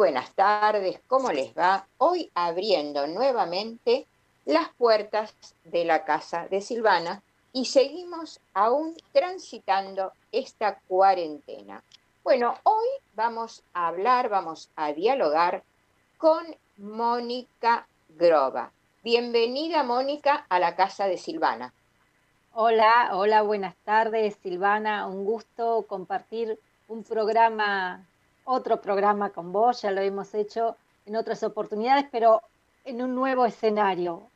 buenas tardes, ¿cómo les va? Hoy abriendo nuevamente las puertas de la casa de Silvana y seguimos aún transitando esta cuarentena. Bueno, hoy vamos a hablar, vamos a dialogar con Mónica Groba. Bienvenida, Mónica, a la casa de Silvana. Hola, hola, buenas tardes, Silvana. Un gusto compartir otro programa con vos. Ya lo hemos hecho en otras oportunidades, pero en un nuevo escenario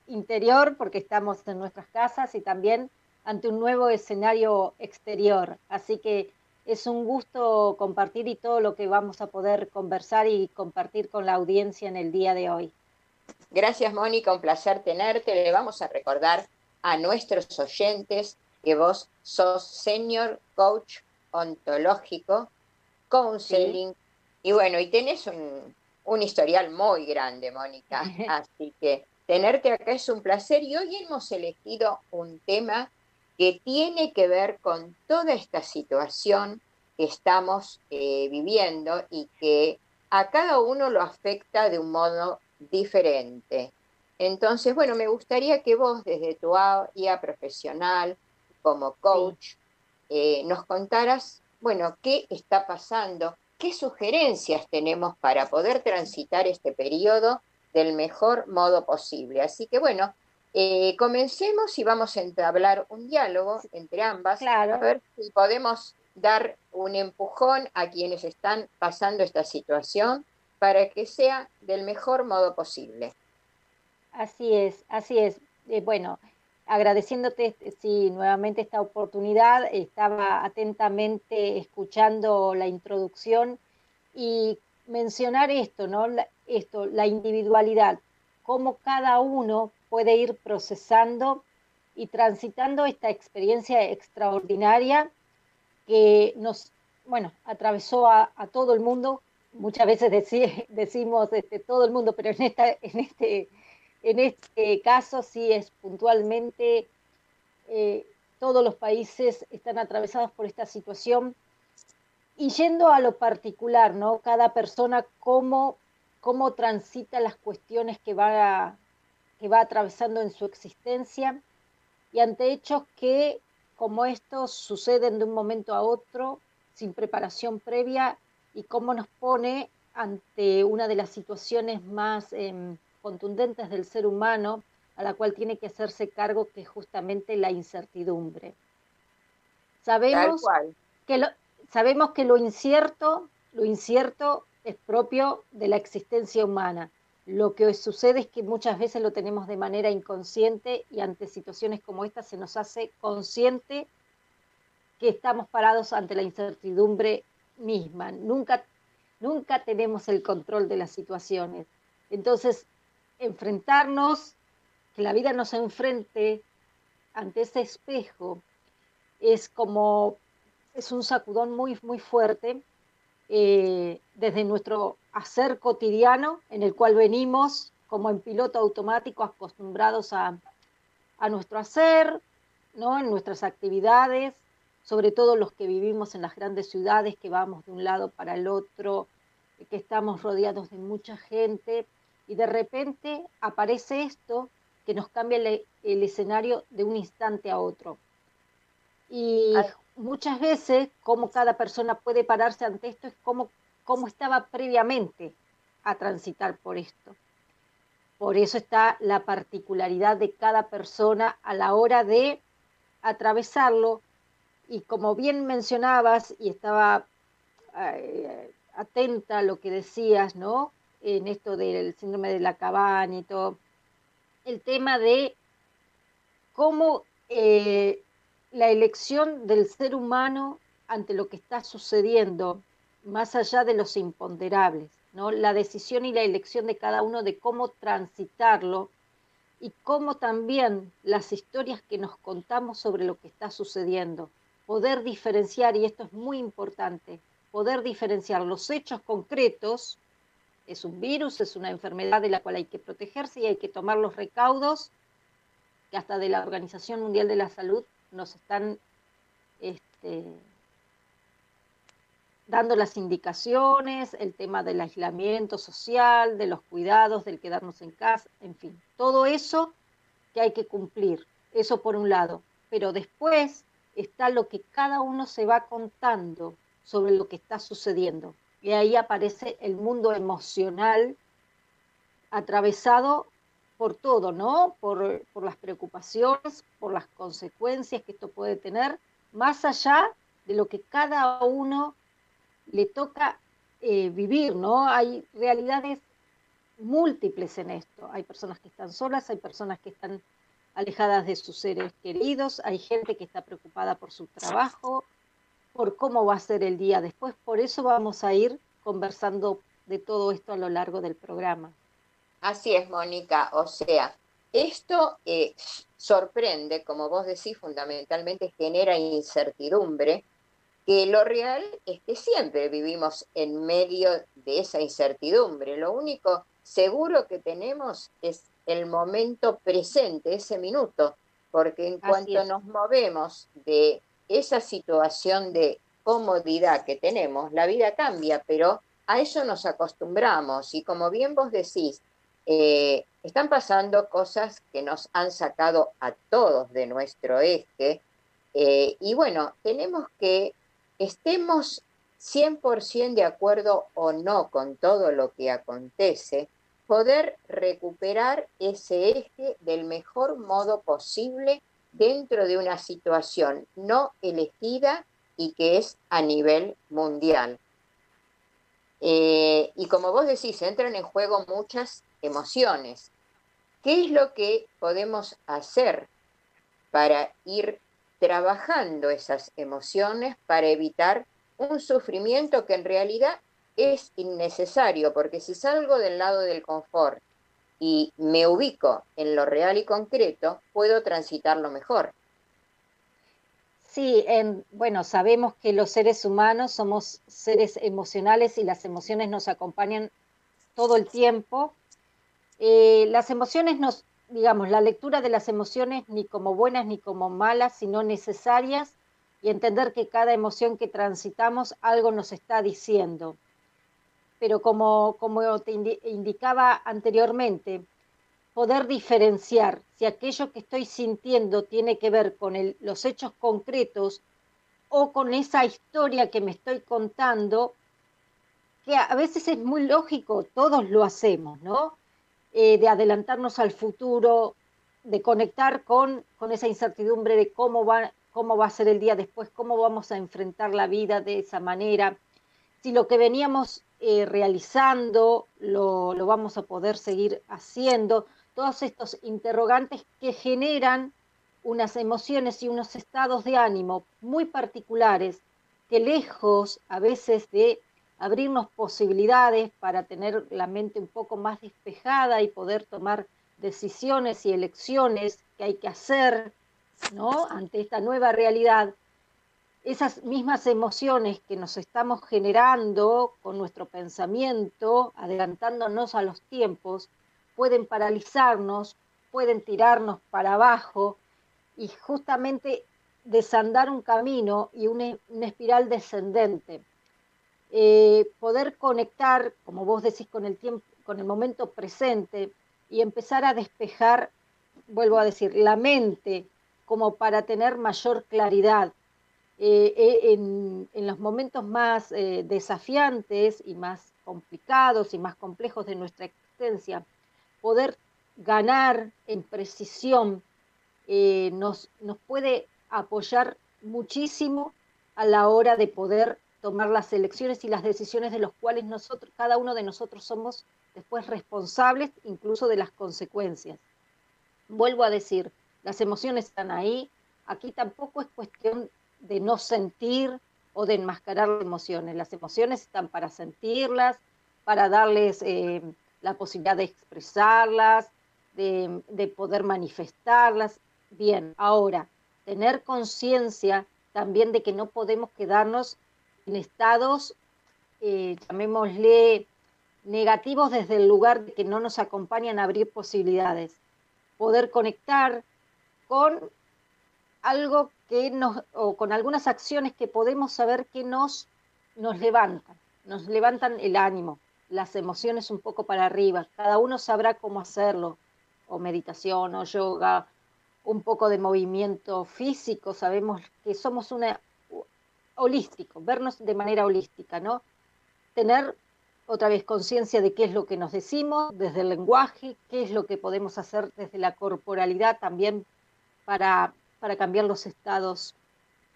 interior, porque estamos en nuestras casas y también ante un nuevo escenario exterior. Así que es un gusto compartir y todo lo que vamos a poder conversar y compartir con la audiencia en el día de hoy. Gracias, Mónica, un placer tenerte. Le vamos a recordar a nuestros oyentes que vos sos Senior Coach Ontológico, Sí. Counseling, y bueno, y tenés un historial muy grande, Mónica, así que tenerte acá es un placer y hoy hemos elegido un tema que tiene que ver con toda esta situación que estamos viviendo y que a cada uno lo afecta de un modo diferente. Entonces, bueno, me gustaría que vos desde tu área profesional como Sí. coach nos contaras, bueno, qué está pasando, qué sugerencias tenemos para poder transitar este periodo del mejor modo posible. Así que bueno, comencemos y vamos a entablar un diálogo Sí, entre ambas, a claro. ver si podemos dar un empujón a quienes están pasando esta situación para que sea del mejor modo posible. Así es, así es. Bueno, agradeciéndote, sí, nuevamente esta oportunidad, estaba atentamente escuchando la introducción y mencionar esto, ¿no? La individualidad, cómo cada uno puede ir procesando y transitando esta experiencia extraordinaria que nos, bueno, atravesó a todo el mundo. Muchas veces decimos todo el mundo, pero en este caso sí es puntualmente, eh, todos los países están atravesados por esta situación. Y yendo a lo particular, ¿no? Cada persona cómo transita las cuestiones que va atravesando en su existencia y ante hechos que, como estos, suceden de un momento a otro, sin preparación previa, y cómo nos pone ante una de las situaciones más contundentes del ser humano, a la cual tiene que hacerse cargo, que es justamente la incertidumbre. Tal Sabemos cual. que sabemos que lo incierto es propio de la existencia humana. Lo que sucede es que muchas veces lo tenemos de manera inconsciente y ante situaciones como esta se nos hace consciente que estamos parados ante la incertidumbre misma. Nunca tenemos el control de las situaciones. Entonces, enfrentarnos, que la vida nos enfrente ante ese espejo, es como, es un sacudón muy, muy fuerte, desde nuestro hacer cotidiano, en el cual venimos como en piloto automático acostumbrados a nuestro hacer, ¿no? En nuestras actividades, sobre todo los que vivimos en las grandes ciudades, que vamos de un lado para el otro, que estamos rodeados de mucha gente, y de repente aparece esto que nos cambia el escenario de un instante a otro. Y muchas veces, cómo cada persona puede pararse ante esto, es cómo estaba previamente a transitar por esto. Por eso está la particularidad de cada persona a la hora de atravesarlo. Y como bien mencionabas, y estaba atenta a lo que decías, ¿no? En esto del síndrome de la cabaña y todo, el tema de cómo la elección del ser humano ante lo que está sucediendo, más allá de los imponderables, ¿no? La decisión y la elección de cada uno de cómo transitarlo y cómo también las historias que nos contamos sobre lo que está sucediendo, poder diferenciar, y esto es muy importante, poder diferenciar los hechos concretos, es un virus, es una enfermedad de la cual hay que protegerse y hay que tomar los recaudos que hasta de la Organización Mundial de la Salud nos están este, dando las indicaciones, el tema del aislamiento social, de los cuidados, del quedarnos en casa, en fin, todo eso que hay que cumplir, eso por un lado, pero después está lo que cada uno se va contando sobre lo que está sucediendo, y ahí aparece el mundo emocional atravesado por todo, ¿no? Por las preocupaciones, por las consecuencias que esto puede tener, más allá de lo que cada uno le toca vivir, ¿no? Hay realidades múltiples en esto. Hay personas que están solas, hay personas que están alejadas de sus seres queridos, hay gente que está preocupada por su trabajo, por cómo va a ser el día después. Por eso vamos a ir conversando de todo esto a lo largo del programa. Así es, Mónica. O sea, esto sorprende, como vos decís, fundamentalmente genera incertidumbre, que lo real es que siempre vivimos en medio de esa incertidumbre. Lo único seguro que tenemos es el momento presente, ese minuto, porque en Así cuanto es. nos movemos de esa situación de comodidad que tenemos, la vida cambia, pero a eso nos acostumbramos y como bien vos decís, están pasando cosas que nos han sacado a todos de nuestro eje, y bueno, tenemos que estemos 100% de acuerdo o no con todo lo que acontece, poder recuperar ese eje del mejor modo posible dentro de una situación no elegida y que es a nivel mundial. Y como vos decís, entran en juego muchas emociones. ¿Qué es lo que podemos hacer para ir trabajando esas emociones para evitar un sufrimiento que en realidad es innecesario? Porque si salgo del lado del confort y me ubico en lo real y concreto, puedo transitarlo mejor. Sí, bueno, sabemos que los seres humanos somos seres emocionales y las emociones nos acompañan todo el tiempo. Las emociones digamos, la lectura de las emociones ni como buenas ni como malas, sino necesarias, y entender que cada emoción que transitamos algo nos está diciendo. Pero como te indicaba anteriormente, poder diferenciar si aquello que estoy sintiendo tiene que ver con los hechos concretos o con esa historia que me estoy contando, que a veces es muy lógico, todos lo hacemos, ¿no? De adelantarnos al futuro, de conectar con esa incertidumbre de cómo va a ser el día después, cómo vamos a enfrentar la vida de esa manera, si lo que veníamos realizando lo vamos a poder seguir haciendo, todos estos interrogantes que generan unas emociones y unos estados de ánimo muy particulares que lejos a veces de abrirnos posibilidades para tener la mente un poco más despejada y poder tomar decisiones y elecciones que hay que hacer, ¿no? Ante esta nueva realidad, esas mismas emociones que nos estamos generando con nuestro pensamiento, adelantándonos a los tiempos, pueden paralizarnos, pueden tirarnos para abajo y justamente desandar un camino y una espiral descendente. Poder conectar, como vos decís, con el tiempo, con el momento presente y empezar a despejar, vuelvo a decir, la mente como para tener mayor claridad en los momentos más desafiantes y más complicados y más complejos de nuestra existencia, poder ganar en precisión nos puede apoyar muchísimo a la hora de poder tomar las elecciones y las decisiones de los cuales nosotros, cada uno de nosotros somos después responsables incluso de las consecuencias. Vuelvo a decir, las emociones están ahí, aquí tampoco es cuestión de no sentir o de enmascarar las emociones están para sentirlas, para darles la posibilidad de expresarlas, de poder manifestarlas. Bien, ahora, tener conciencia también de que no podemos quedarnos en estados, llamémosle, negativos desde el lugar de que no nos acompañan a abrir posibilidades. Poder conectar con algo o con algunas acciones que podemos saber que nos nos levantan el ánimo, las emociones un poco para arriba. Cada uno sabrá cómo hacerlo, o meditación, o yoga, un poco de movimiento físico. Sabemos que somos holístico, vernos de manera holística, ¿no? Tener otra vez conciencia de qué es lo que nos decimos desde el lenguaje, qué es lo que podemos hacer desde la corporalidad también para cambiar los estados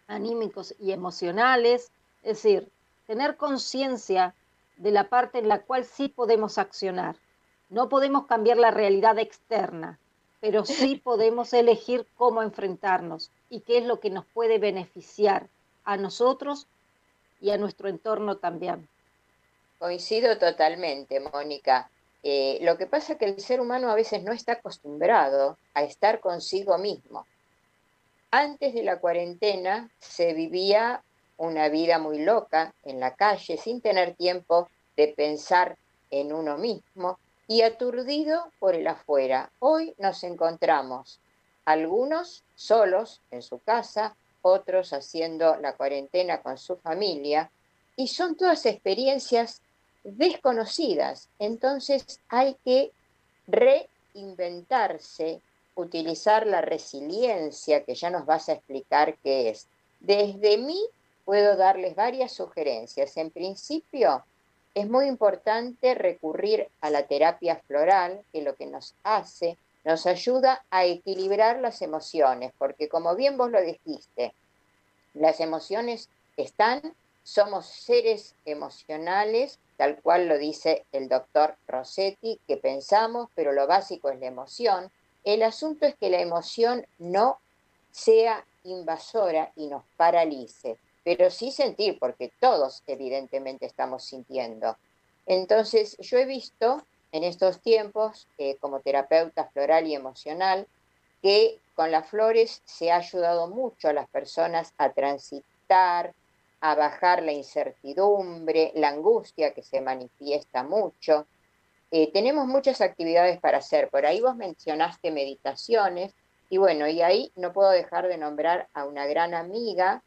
anímicos y emocionales, es decir, tener conciencia de la parte en la cual sí podemos accionar. No podemos cambiar la realidad externa, pero sí podemos elegir cómo enfrentarnos y qué es lo que nos puede beneficiar a nosotros y a nuestro entorno también. Coincido totalmente, Mónica. Lo que pasa es que el ser humano a veces no está acostumbrado a estar consigo mismo. Antes de la cuarentena se vivía una vida muy loca en la calle, sin tener tiempo de pensar en uno mismo y aturdido por el afuera. Hoy nos encontramos algunos solos en su casa, otros haciendo la cuarentena con su familia, y son todas experiencias desconocidas. Entonces hay que reinventarse, utilizar la resiliencia, que ya nos vas a explicar qué es. Desde mí puedo darles varias sugerencias. En principio, es muy importante recurrir a la terapia floral, que lo que nos hace, nos ayuda a equilibrar las emociones, porque como bien vos lo dijiste, las emociones están, somos seres emocionales, tal cual lo dice el doctor Rossetti, que pensamos, pero lo básico es la emoción. El asunto es que la emoción no sea invasora y nos paralice, pero sí sentir, porque todos evidentemente estamos sintiendo. Entonces, yo he visto en estos tiempos, como terapeuta floral y emocional, que con las flores se ha ayudado mucho a las personas a transitar, a bajar la incertidumbre, la angustia que se manifiesta mucho. Tenemos muchas actividades para hacer. Por ahí vos mencionaste meditaciones y bueno, y ahí no puedo dejar de nombrar a una gran amiga,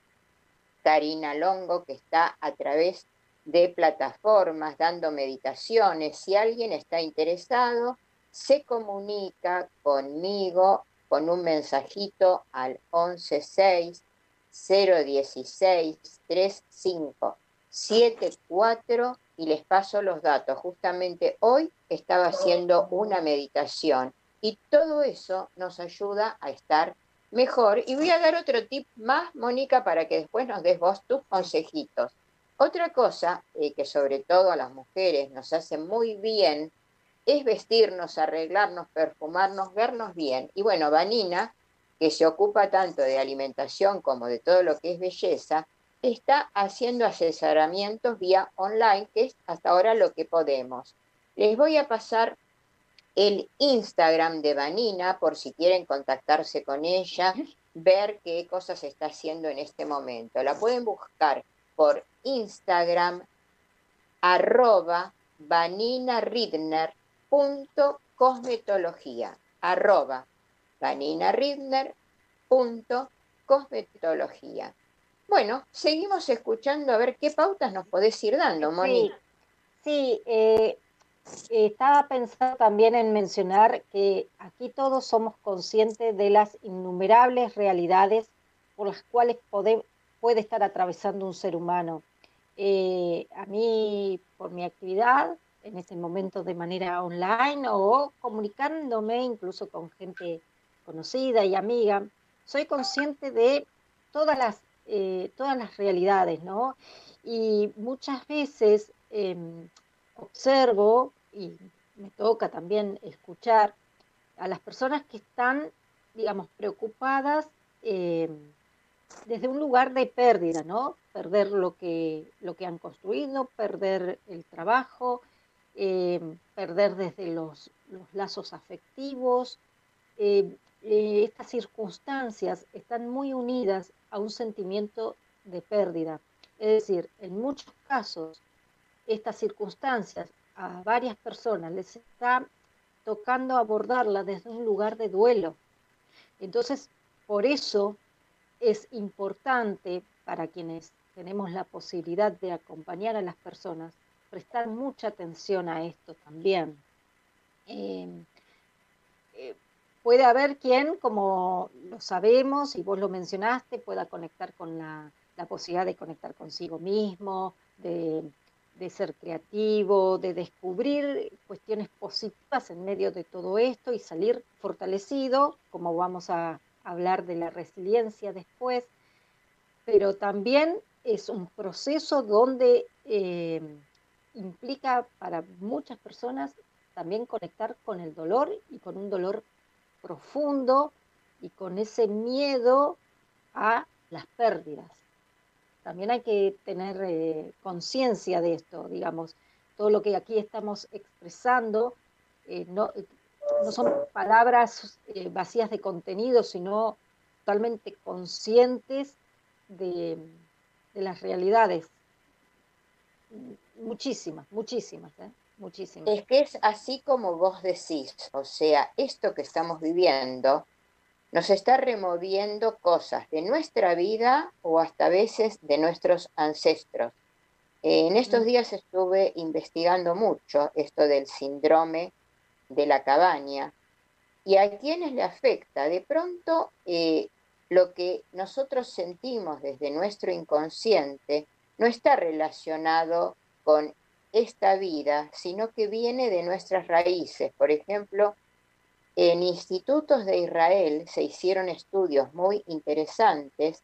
Karina Longo, que está a través de plataformas dando meditaciones. Si alguien está interesado, se comunica conmigo con un mensajito al 116 016 3574 y les paso los datos. Justamente hoy estaba haciendo una meditación y todo eso nos ayuda a estar mejor. Y voy a dar otro tip más, Mónica, para que después nos des vos tus consejitos. Otra cosa que sobre todo a las mujeres nos hace muy bien es vestirnos, arreglarnos, perfumarnos, vernos bien. Y bueno, Vanina, que se ocupa tanto de alimentación como de todo lo que es belleza, está haciendo asesoramientos vía online, que es hasta ahora lo que podemos. Les voy a pasar el Instagram de Vanina por si quieren contactarse con ella, ver qué cosas está haciendo en este momento. La pueden buscar por Instagram @vaninaridner.cosmetología, @vaninaridner.cosmetología. Bueno, seguimos escuchando a ver qué pautas nos podés ir dando, Moni. Sí, sí, estaba pensando también en mencionar que aquí todos somos conscientes de las innumerables realidades por las cuales puede estar atravesando un ser humano. A mí, por mi actividad, en este momento de manera online o comunicándome incluso con gente conocida y amiga, soy consciente de todas las realidades, ¿no? Y muchas veces observo y me toca también escuchar a las personas que están, digamos, preocupadas eh, desde un lugar de pérdida, ¿no? Perder lo que han construido, perder el trabajo, perder desde los lazos afectivos. Estas circunstancias están muy unidas a un sentimiento de pérdida. Es decir, en muchos casos, estas circunstancias a varias personas les está tocando abordarla desde un lugar de duelo. Entonces, por eso es importante para quienes tenemos la posibilidad de acompañar a las personas, prestar mucha atención a esto también. Eh, Puede haber quien, como lo sabemos y vos lo mencionaste, pueda conectar con la posibilidad de conectar consigo mismo, de ser creativo, de descubrir cuestiones positivas en medio de todo esto y salir fortalecido, como vamos a hablar de la resiliencia después, pero también es un proceso donde implica para muchas personas también conectar con el dolor y con un dolor profundo y con ese miedo a las pérdidas. También hay que tener conciencia de esto, digamos, todo lo que aquí estamos expresando no son palabras vacías de contenido, sino totalmente conscientes de, de las realidades. Muchísimas, muchísimas, muchísimas. Es que es así como vos decís, o sea, esto que estamos viviendo nos está removiendo cosas de nuestra vida o hasta veces de nuestros ancestros. En estos días estuve investigando mucho esto del síndrome de la cabaña y a quienes le afecta. De pronto, lo que nosotros sentimos desde nuestro inconsciente no está relacionado con esta vida, sino que viene de nuestras raíces. Por ejemplo, en institutos de Israel se hicieron estudios muy interesantes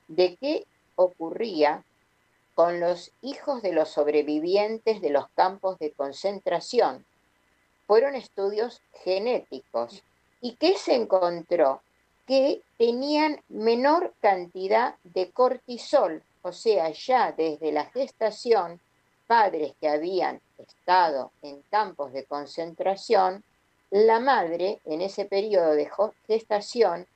de qué ocurría con los hijos de los sobrevivientes de los campos de concentración. Fueron estudios genéticos. ¿Y qué se encontró? Que tenían menor cantidad de cortisol, o sea, ya desde la gestación, padres que habían estado en campos de concentración, la madre en ese periodo de gestación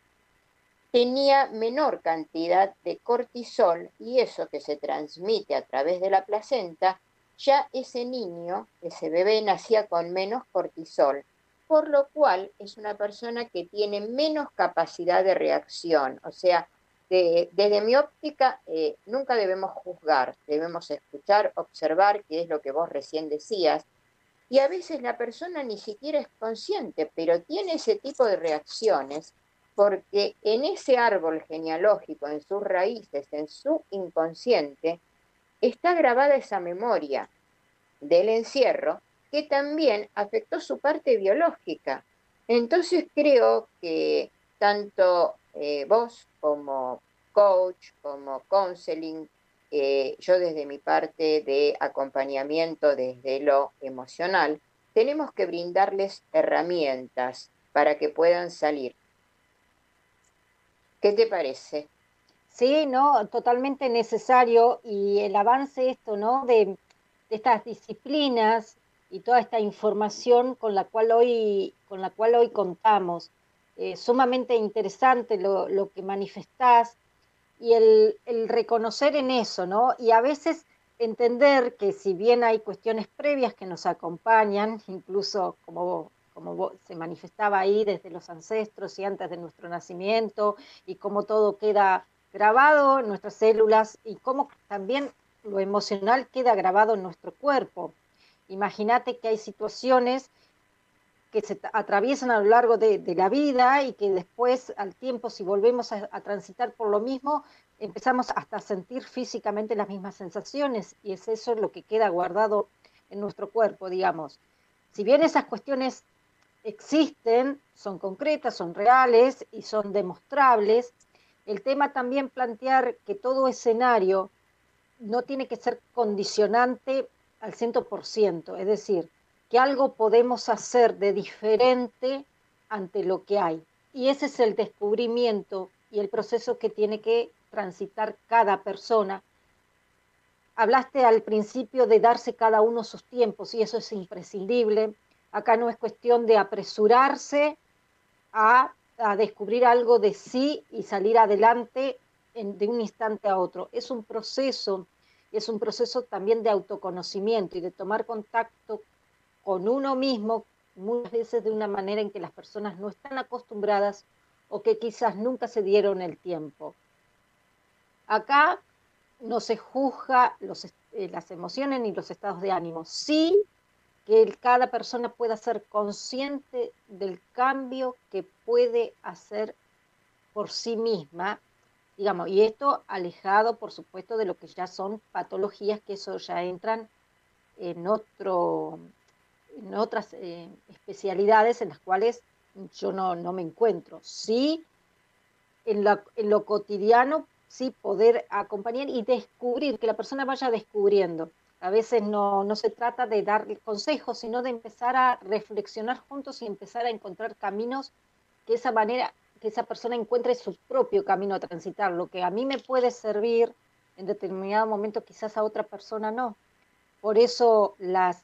tenía menor cantidad de cortisol y eso que se transmite a través de la placenta, ya ese niño, ese bebé nacía con menos cortisol, por lo cual es una persona que tiene menos capacidad de reacción. O sea, desde mi óptica, nunca debemos juzgar, debemos escuchar, observar, que es lo que vos recién decías, y a veces la persona ni siquiera es consciente, pero tiene ese tipo de reacciones porque en ese árbol genealógico, en sus raíces, en su inconsciente, está grabada esa memoria del encierro que también afectó su parte biológica. Entonces creo que tanto vos como coach, como counseling, yo desde mi parte de acompañamiento desde lo emocional, tenemos que brindarles herramientas para que puedan salir. ¿Qué te parece? Sí, no, totalmente necesario y el avance esto, ¿no? De estas disciplinas y toda esta información con la cual hoy contamos. Sumamente interesante lo que manifestás y el reconocer en eso, ¿no? Y a veces entender que si bien hay cuestiones previas que nos acompañan, incluso como se manifestaba ahí desde los ancestros y antes de nuestro nacimiento, y cómo todo queda grabado en nuestras células y cómo también lo emocional queda grabado en nuestro cuerpo. Imagínate que hay situaciones que se atraviesan a lo largo de la vida y que después, al tiempo, si volvemos a transitar por lo mismo, empezamos hasta a sentir físicamente las mismas sensaciones y es eso lo que queda guardado en nuestro cuerpo, digamos. Si bien esas cuestiones existen, son concretas, son reales y son demostrables, el tema también plantear que todo escenario no tiene que ser condicionante al 100%, es decir, que algo podemos hacer de diferente ante lo que hay. Y ese es el descubrimiento y el proceso que tiene que transitar cada persona. Hablaste al principio de darse cada uno sus tiempos y eso es imprescindible. Acá no es cuestión de apresurarse a descubrir algo de sí y salir adelante de un instante a otro. Es un proceso también de autoconocimiento y de tomar contacto con uno mismo, muchas veces de una manera en que las personas no están acostumbradas o que quizás nunca se dieron el tiempo. Acá no se juzga las emociones ni los estados de ánimo. Sí que cada persona pueda ser consciente del cambio que puede hacer por sí misma, digamos, y esto alejado, por supuesto, de lo que ya son patologías, que eso ya entran en en otras especialidades en las cuales yo no me encuentro. Sí, en lo cotidiano, sí poder acompañar y descubrir, que la persona vaya descubriendo. A veces no se trata de dar consejos, sino de empezar a reflexionar juntos y empezar a encontrar caminos que esa manera, que esa persona encuentre su propio camino a transitar. Lo que a mí me puede servir en determinado momento, quizás a otra persona no. Por eso las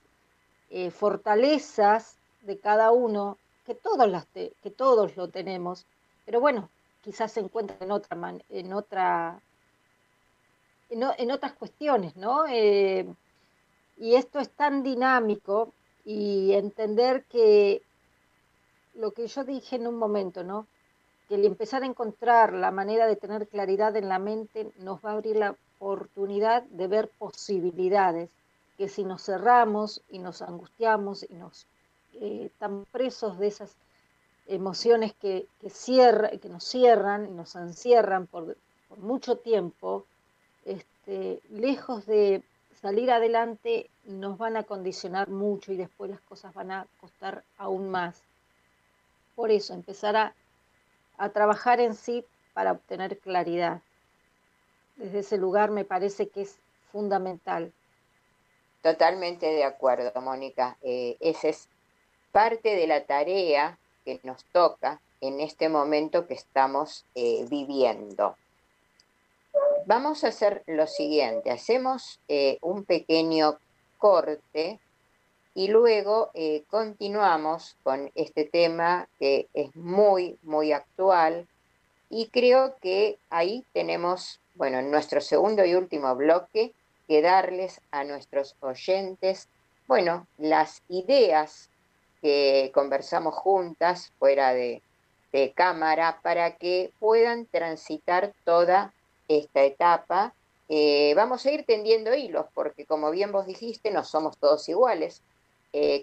fortalezas de cada uno, que todos lo tenemos, pero bueno, quizás se encuentran en otras cuestiones, ¿no? Y esto es tan dinámico y entender que lo que yo dije en un momento, ¿no? Que el empezar a encontrar la manera de tener claridad en la mente nos va a abrir la oportunidad de ver posibilidades, que si nos cerramos y nos angustiamos y nos estamos presos de esas emociones que nos cierran y nos encierran por mucho tiempo, lejos de salir adelante, nos van a condicionar mucho y después las cosas van a costar aún más. Por eso, empezar a trabajar en sí para obtener claridad. Desde ese lugar me parece que es fundamental. Totalmente de acuerdo, Mónica. Esa es parte de la tarea que nos toca en este momento que estamos viviendo. Vamos a hacer lo siguiente, hacemos un pequeño corte y luego continuamos con este tema que es muy, muy actual y creo que ahí tenemos, bueno, en nuestro segundo y último bloque, que darles a nuestros oyentes, bueno, las ideas que conversamos juntas fuera de cámara para que puedan transitar toda esta etapa. Vamos a ir tendiendo hilos porque como bien vos dijiste, no somos todos iguales.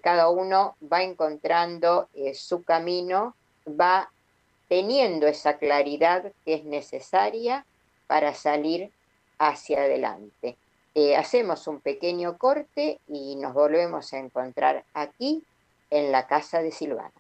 Cada uno va encontrando su camino, va teniendo esa claridad que es necesaria para salir hacia adelante. Hacemos un pequeño corte y nos volvemos a encontrar aquí en la casa de Silvana.